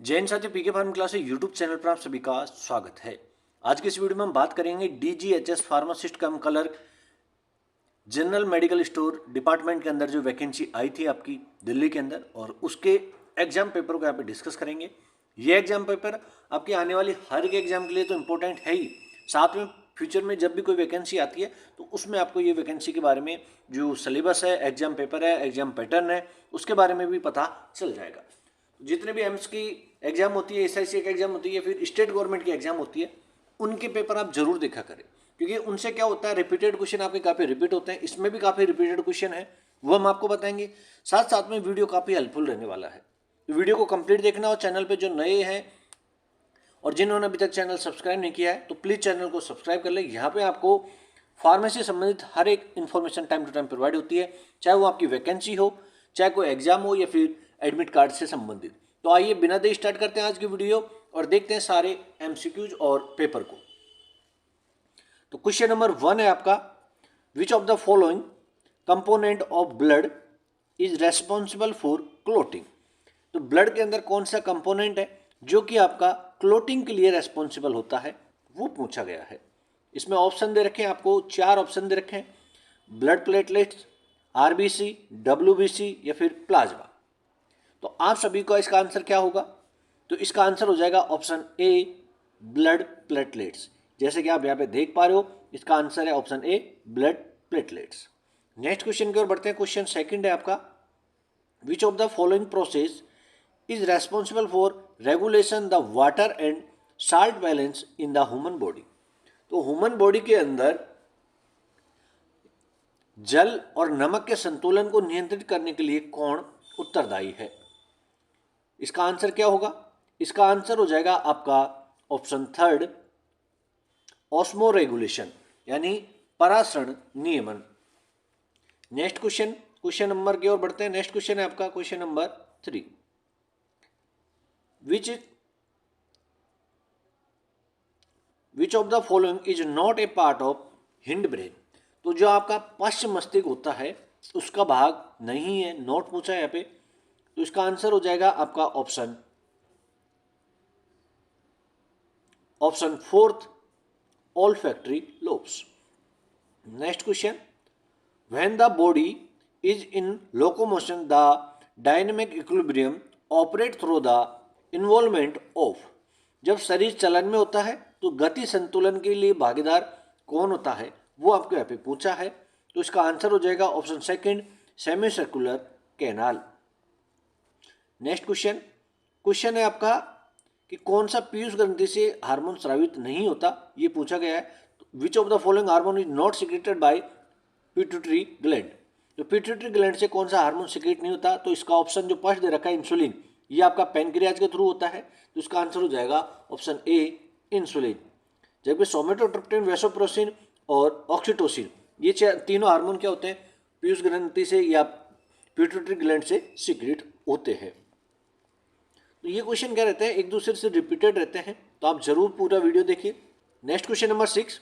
जैन साथी पीके farm class YouTube channel पर आप सभी का स्वागत है। आज की इस वीडियो में हम बात करेंगे DGHS pharmacist cum clerk general medical store department के अंदर जो वैकेंसी आई थी आपकी दिल्ली के अंदर, और उसके एग्जाम पेपर को यहाँ पे डिस्कस करेंगे। ये एग्जाम पेपर आपकी आने वाली हर एक एग्जाम के लिए तो इम्पोर्टेंट है ही, साथ में फ्यूचर में जब भी कोई वैकेंसी आती है तो उसमें आपको ये वैकेंसी के बारे में जो सिलेबस है, एग्जाम पेपर है, एग्जाम पैटर्न है, उसके बारे में भी पता चल जाएगा। जितने भी एम्स की एग्जाम होती है, एसआईसी की एग्जाम होती है, फिर स्टेट गवर्नमेंट की एग्जाम होती है, उनके पेपर आप जरूर देखा करें, क्योंकि उनसे क्या होता है, रिपीटेड क्वेश्चन आपके काफ़ी रिपीट होते हैं। इसमें भी काफ़ी रिपीटेड क्वेश्चन है, वो हम आपको बताएंगे। साथ साथ में वीडियो काफ़ी हेल्पफुल रहने वाला है, तो वीडियो को कंप्लीट देखना। और चैनल पे जो नए हैं और जिन्होंने अभी तक चैनल सब्सक्राइब नहीं किया है तो प्लीज़ चैनल को सब्सक्राइब कर ले। यहाँ पे आपको फार्मेसी से संबंधित हर एक information time to time provide होती है, चाहे वो आपकी वैकेंसी हो, चाहे कोई एग्जाम हो, या फिर एडमिट कार्ड से संबंधित। तो आइए बिना देर स्टार्ट करते हैं आज की वीडियो और देखते हैं सारे एमसीक्यूज और पेपर को। तो क्वेश्चन नंबर 1 है आपका, विच of the following component of blood is responsible for clotting. तो ब्लड के अंदर कौन सा कंपोनेंट है जो कि आपका क्लोटिंग के लिए रेस्पॉन्सिबल होता है, वो पूछा गया है। इसमें ऑप्शन दे रखे हैं आपको, 4 ऑप्शन दे रखे हैं, ब्लड प्लेटलेट्स, आरबीसी, डब्ल्यूबीसी या फिर प्लाज्मा। तो आप सभी का इसका आंसर क्या होगा? तो इसका आंसर हो जाएगा ऑप्शन ए, ब्लड प्लेटलेट्स। जैसे कि आप यहाँ पे देख पा रहे हो, इसका आंसर है option A, blood platelets. Next question की ओर बढ़ते हैं। क्वेश्चन सेकंड है आपका, विच of the following process is responsible for regulation the water and salt balance in the human body. तो ह्यूमन बॉडी के अंदर जल और नमक के संतुलन को नियंत्रित करने के लिए कौन उत्तरदायी है? इसका आंसर क्या होगा? इसका आंसर हो जाएगा आपका ऑप्शन थर्ड, ऑस्मो रेगुलेशन, यानी परासरण नियमन। नेक्स्ट क्वेश्चन नंबर की ओर बढ़ते हैं। नेक्स्ट क्वेश्चन है आपका question number 3, which of the following is not A part of hind brain. तो जो आपका पश्च मस्तिष्क होता है उसका भाग नहीं है, नॉट पूछा है यहाँ पे। तो इसका आंसर हो जाएगा आपका option fourth, olfactory lobes. Next question, when the body is in locomotion the dynamic equilibrium operate through the involvement of। जब शरीर चलन में होता है तो गति संतुलन के लिए भागीदार कौन होता है, वो आपको यहाँ पे पूछा है। तो इसका आंसर हो जाएगा option second, semi circular canal. Next question है आपका कि कौन सा पीयूष ग्रंथि से हार्मोन स्रावित नहीं होता, ये पूछा गया है। Which of the following hormone is not secreted by pituitary gland. तो पिट्यूटरी ग्लैंड से कौन सा हार्मोन सिक्रेट नहीं होता? तो इसका ऑप्शन जो फर्स्ट दे रखा है इंसुलिन, ये आपका पैनक्रियाज के थ्रू होता है। तो इसका आंसर हो जाएगा ऑप्शन ए, इंसुलिन। जबकि सोमेटोट्रिप्टन, वेसोप्रोसिन और ऑक्सीटोसिन, ये तीनों हार्मोन क्या होते हैं? पीयूष ग्रंथि से या पिट्यूटरी ग्लैंड से सिक्रेट होते हैं। तो ये क्वेश्चन क्या रहते हैं, एक दूसरे से रिपीटेड रहते हैं, तो आप जरूर पूरा वीडियो देखिए। Next question number 6,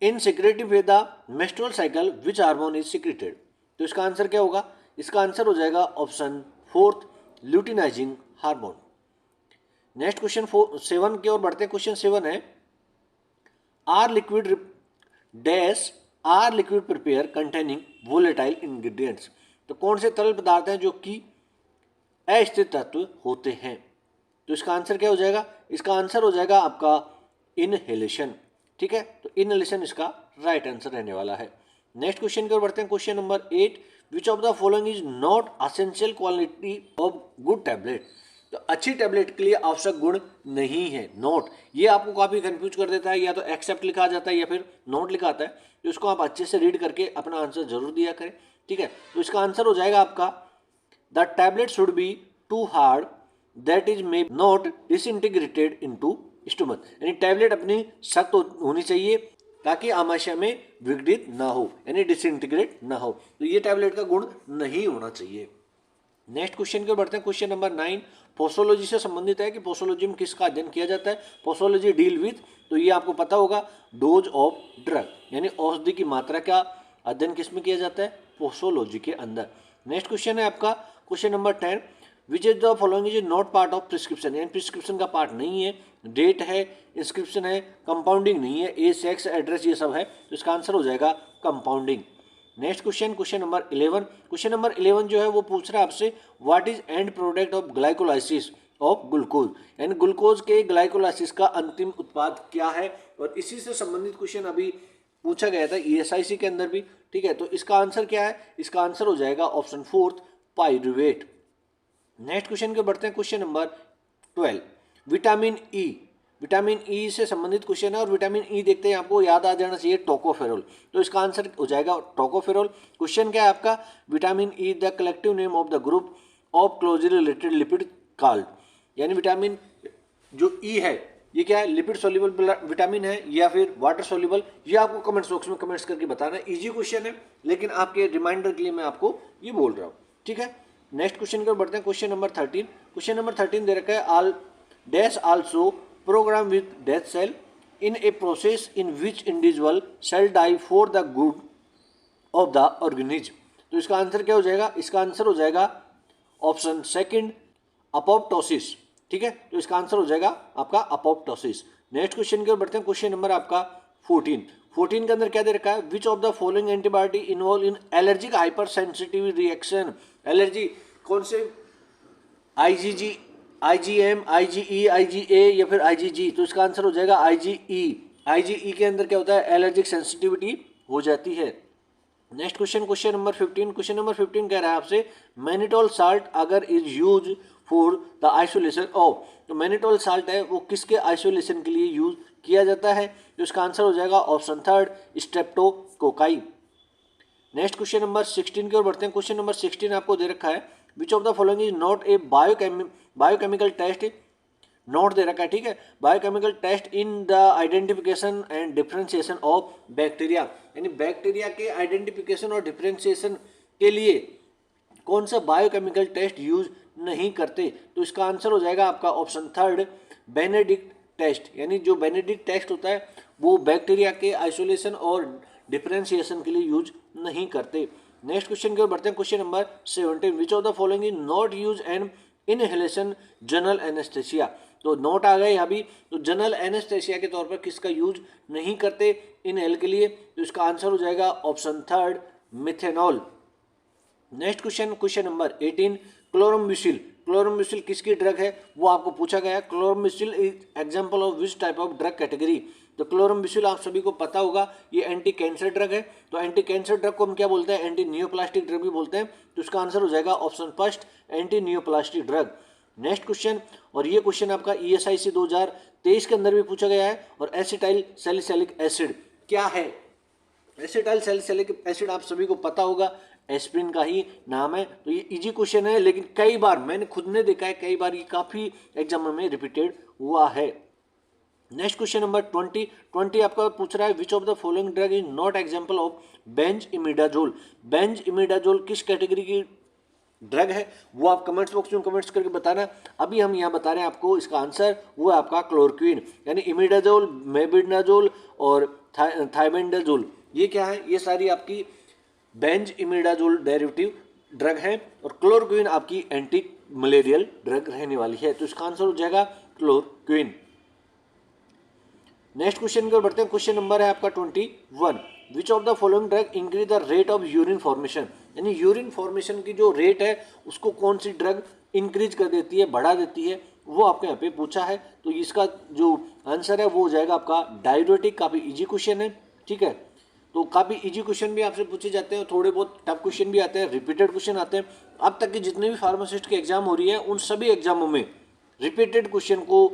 in secretive way the menstrual cycle which hormone is secreted. तो इसका आंसर क्या होगा? इसका आंसर हो जाएगा option fourth, luteinizing hormone. Next question 7 की ओर बढ़ते हैं। क्वेश्चन 7 है, are liquid prepare containing volatile ingredients. तो कौन से तरल पदार्थ हैं जो कि अस्थिर तत्व होते हैं? तो इसका आंसर क्या हो जाएगा? इसका आंसर हो जाएगा आपका इनहेलेशन। ठीक है, तो इनहेलेशन इसका राइट आंसर रहने वाला है। नेक्स्ट क्वेश्चन की ओर बढ़ते हैं। Question number 8, which of the following is not essential quality of good tablet. तो अच्छी टैबलेट के लिए आवश्यक गुण नहीं है, नॉट। ये आपको काफी कंफ्यूज कर देता है, या तो एक्सेप्ट लिखा जाता है या फिर नॉट लिखा आता है। तो इसको आप अच्छे से रीड करके अपना आंसर जरूर दिया करें। ठीक है, तो इसका आंसर हो जाएगा आपका, the tablet should be too hard that is may not disintegrated into stomach. यानी टैबलेट अपनी सख्त होनी चाहिए ताकि आमाशय में विघटित ना हो, यानी डिसइंटीग्रेट ना हो। तो ये टैबलेट का गुण नहीं होना चाहिए। नेक्स्ट क्वेश्चन की ओर बढ़ते हैं। क्वेश्चन नंबर 9 पोसोलॉजी से संबंधित है कि पोसोलॉजी में किसका अध्ययन किया जाता है। पोसोलॉजी डील विथ, तो ये आपको पता होगा, डोज ऑफ ड्रग, यानी औषधि की मात्रा का अध्ययन किस में किया जाता है? पोसोलॉजी के अंदर। नेक्स्ट क्वेश्चन है आपका question number 10, which is the following is not part of prescription, यानी प्रिस्क्रिप्शन का पार्ट नहीं है, डेट है, इंस्क्रिप्शन है, कंपाउंडिंग नहीं है, एज, सेक्स, एड्रेस ये सब है, तो इसका आंसर हो जाएगा compounding. Next question, question number 11। Question number 11 जो है वो पूछ रहा है आपसे what is and product of glycolysis of glucose, यानी ग्लूकोज के ग्लाइकोलाइसिस का अंतिम उत्पाद क्या है, और इसी से संबंधित क्वेश्चन अभी पूछा गया था ESIC के अंदर भी, ठीक है। तो इसका आंसर क्या है, इसका आंसर हो जाएगा ऑप्शन 4 पाइरुवेट। नेक्स्ट क्वेश्चन के बढ़ते हैं, question number 12। Vitamin E, vitamin E से संबंधित क्वेश्चन है, और विटामिन ई देखते हैं आपको याद आ जाना चाहिए टोकोफेरोल, तो इसका आंसर हो जाएगा टोकोफेरोल। क्वेश्चन क्या है आपका, vitamin E the collective name of the group of closely related lipid called, यानी विटामिन जो ई है ये क्या है, लिपिड सोल्यूबल विटामिन है या फिर वाटर सोल्यूबल, ये आपको कमेंट्स बॉक्स में कमेंट्स करके बताना है। इजी क्वेश्चन है, लेकिन आपके रिमाइंडर के लिए मैं आपको ये बोल रहा हूँ, ठीक है। नेक्स्ट क्वेश्चन की ओर बढ़ते हैं, क्वेश्चन नंबर 13। क्वेश्चन नंबर 13 दे रखा है all dash also program with death cell in a process in which individual cell die for the good of the organism, तो इसका आंसर क्या हो जाएगा, इसका आंसर हो जाएगा ऑप्शन सेकंड अपोप्टोसिस, ठीक है। तो इसका आंसर हो जाएगा आपका अपोप्टोसिस। नेक्स्ट क्वेश्चन की ओर बढ़ते हैं, क्वेश्चन नंबर आपका 14 के अंदर क्या दे रखा है, which of the following antibiotic involve in allergic hyper sensitive reaction, allergy कौन से, IgG, IgM, IgE, IgA या फिर IgG, तो इसका आंसर हो जाएगा IgE। IgE के अंदर क्या होता है, एलर्जिक सेंसिटिविटी हो जाती है। Next question, question number 15। Question number 15 कह रहा है आपसे मैनिटोल साल्ट अगर is use for the isolation of, तो मैनिटोल साल्ट है वो किसके आइसोलेशन के लिए यूज किया जाता है, तो इसका आंसर हो जाएगा option 3 streptococci. Next question number 16 की ओर बढ़ते हैं। क्वेश्चन नंबर 16 आपको दे रखा है which of the following is not a biochemical test, note दे रखा है, ठीक है, biochemical test in the identification and differentiation of bacteria, यानी बैक्टीरिया के आइडेंटिफिकेशन और डिफरेंशिएशन के लिए कौन सा बायोकेमिकल टेस्ट यूज नहीं करते, तो इसका आंसर हो जाएगा आपका ऑप्शन 3 बेनेडिक्ट टेस्ट, यानी जो बेनेडिक्ट टेस्ट होता है वो बैक्टीरिया के आइसोलेशन और डिफरेंशिएशन के लिए यूज नहीं करते। नेक्स्ट क्वेश्चन की ओर बढ़ते हैं, question number 17। Which of the following is not use N inhalation general anaesthesia, तो नोट आ गए यहाँ भी, तो जनरल एनेस्थेसिया के तौर पर किसका यूज नहीं करते इनहेल के लिए, तो इसका आंसर हो जाएगा option 3 methanol. Next question, question number 18। Chlorambucil, chlorambucil किसकी ड्रग है वो आपको पूछा गया है। Chlorambucil is example of which type of drug category, तो क्लोरम्बुसिल आप सभी को पता होगा ये एंटी कैंसर ड्रग है, तो एंटी कैंसर ड्रग को हम क्या बोलते हैं, एंटी नियोप्लास्टिक ड्रग भी बोलते हैं, तो इसका आंसर हो जाएगा option 1 anti neoplastic drug. Next question, और ये क्वेश्चन आपका ESIC 2023 के अंदर भी पूछा गया है, और एसिटाइल सैलिसिलिक एसिड क्या है, एसिटाइल सैलिसिलिक एसिड आप सभी को पता होगा, एस्पिरिन का ही नाम है, तो ये इजी क्वेश्चन है, लेकिन कई बार मैंने खुद ने देखा है, कई बार ये काफ़ी एग्जाम में रिपीटेड हुआ है। नेक्स्ट क्वेश्चन नंबर 20 आपका पूछ रहा है which of the following drug is not example of Benz-imidazole, Benz-imidazole किस कैटेगरी की ड्रग है वो आप कमेंट्स बॉक्स में कमेंट्स करके बताना। अभी हम यहाँ बता रहे हैं आपको, इसका आंसर वो है आपका क्लोरोक्विन, यानी इमिडाजोल, मेबिडाजोल और थाइमेंडाजोल, ये क्या है, ये सारी आपकी बेंज इमिडाजोल डेरिवेटिव ड्रग है, और क्लोरोक्विन आपकी एंटी मलेरियल ड्रग रहने वाली है, तो इसका आंसर हो जाएगा क्लोरोक्विन। नेक्स्ट क्वेश्चन की बढ़ते हैं, क्वेश्चन नंबर है आपका 21। विच of the following drug increase the rate of urine formation, यानी यूरिन फॉर्मेशन की जो रेट है उसको कौन सी ड्रग इंक्रीज कर देती है, बढ़ा देती है, वो आपको यहाँ पे पूछा है, तो इसका जो आंसर है वो हो जाएगा आपका डाययूरेटिक। काफ़ी इजी क्वेश्चन है, ठीक है, तो काफ़ी इजी क्वेश्चन भी आपसे पूछे जाते हैं, थोड़े बहुत टफ क्वेश्चन भी आते हैं, रिपीटेड क्वेश्चन आते हैं। अब तक के जितने भी फार्मासिस्ट के एग्जाम हो रही है उन सभी एग्जामों में रिपीटेड क्वेश्चन को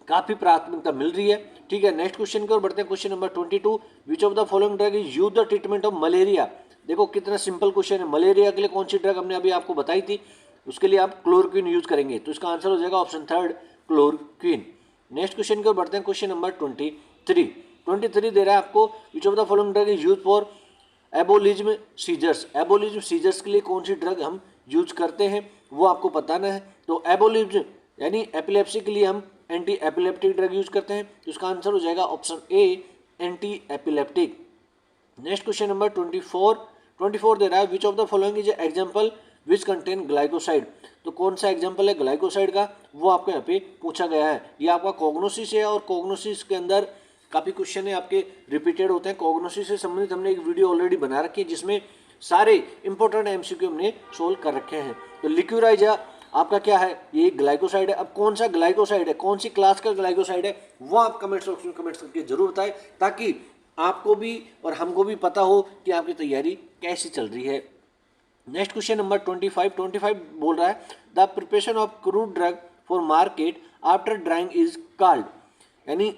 काफ़ी प्राथमिकता मिल रही है, ठीक है। नेक्स्ट क्वेश्चन की ओर बढ़ते हैं, question number 22। Which of the following drug is use the treatment of malaria, देखो कितना सिंपल क्वेश्चन है, मलेरिया के लिए कौन सी ड्रग हमने अभी आपको बताई थी, उसके लिए आप क्लोरोक्विन यूज करेंगे, तो इसका आंसर हो जाएगा ऑप्शन 3 क्लोरोक्विन। नेक्स्ट क्वेश्चन की ओर बढ़ते हैं, क्वेश्चन नंबर 23 दे रहा है आपको which of the following drug is use for embolism seizures, embolism seizures के लिए कौन सी ड्रग हम यूज करते हैं वो आपको बताना है। तो एबोलिज्म यानी एपिलेप्सी के लिए हम एंटी एपिलेप्टिक ड्रग यूज करते हैं, तो इसका आंसर हो जाएगा option A anti epileptic. Next question number 24 दे रहा है which of the following is example which contain glycoside. तो कौन सा एग्जाम्पल है ग्लाइकोसाइड का, वो आपको यहाँ पे पूछा गया है। ये आपका कॉग्नोसिस है और कॉग्नोसिस के अंदर काफ़ी क्वेश्चन है आपके रिपीटेड होते हैं। कॉग्नोसिस से संबंधित हमने एक वीडियो ऑलरेडी बना रखी है जिसमें सारे इंपॉर्टेंट एमसीक्यू हमने सोल्व कर रखे हैं। तो लिक्यूराइजा आपका क्या है, ये ग्लाइकोसाइड है। अब कौन सा ग्लाइकोसाइड है, कौन सी क्लास का ग्लाइकोसाइड है, वो आप कमेंट्स बॉक्स में कमेंट्स करके जरूर बताएं, ताकि आपको भी और हमको भी पता हो कि आपकी तैयारी कैसी चल रही है। नेक्स्ट क्वेश्चन नंबर 25 बोल रहा है the preparation of crude drug for market after drawing is called. यानी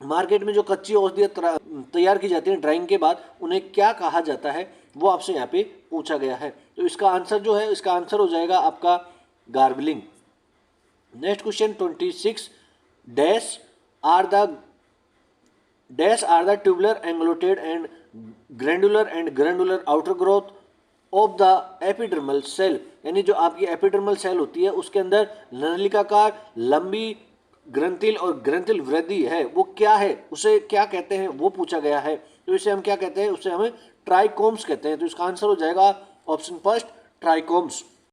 मार्केट में जो कच्ची औषधियाँ तैयार की जाती हैं ड्राइंग के बाद, उन्हें क्या कहा जाता है, वो आपसे यहाँ पे पूछा गया है। तो इसका आंसर जो है, इसका आंसर हो जाएगा आपका gargling. Next question 26 dash are the tubular elongated and glandular outer growth of the epidermal cell. यानी जो आपकी एपिडर्मल सेल होती है उसके अंदर नलिकाकार लंबी ग्रंथिल और ग्रंथिल वृद्धि है, वो क्या है, उसे क्या कहते हैं, वो पूछा गया है। तो इसे हम क्या कहते हैं, उसे हमें ट्राइकोम्स कहते हैं। तो इसका आंसर हो जाएगा ऑप्शन फर्स्ट ट्राइकोम्स।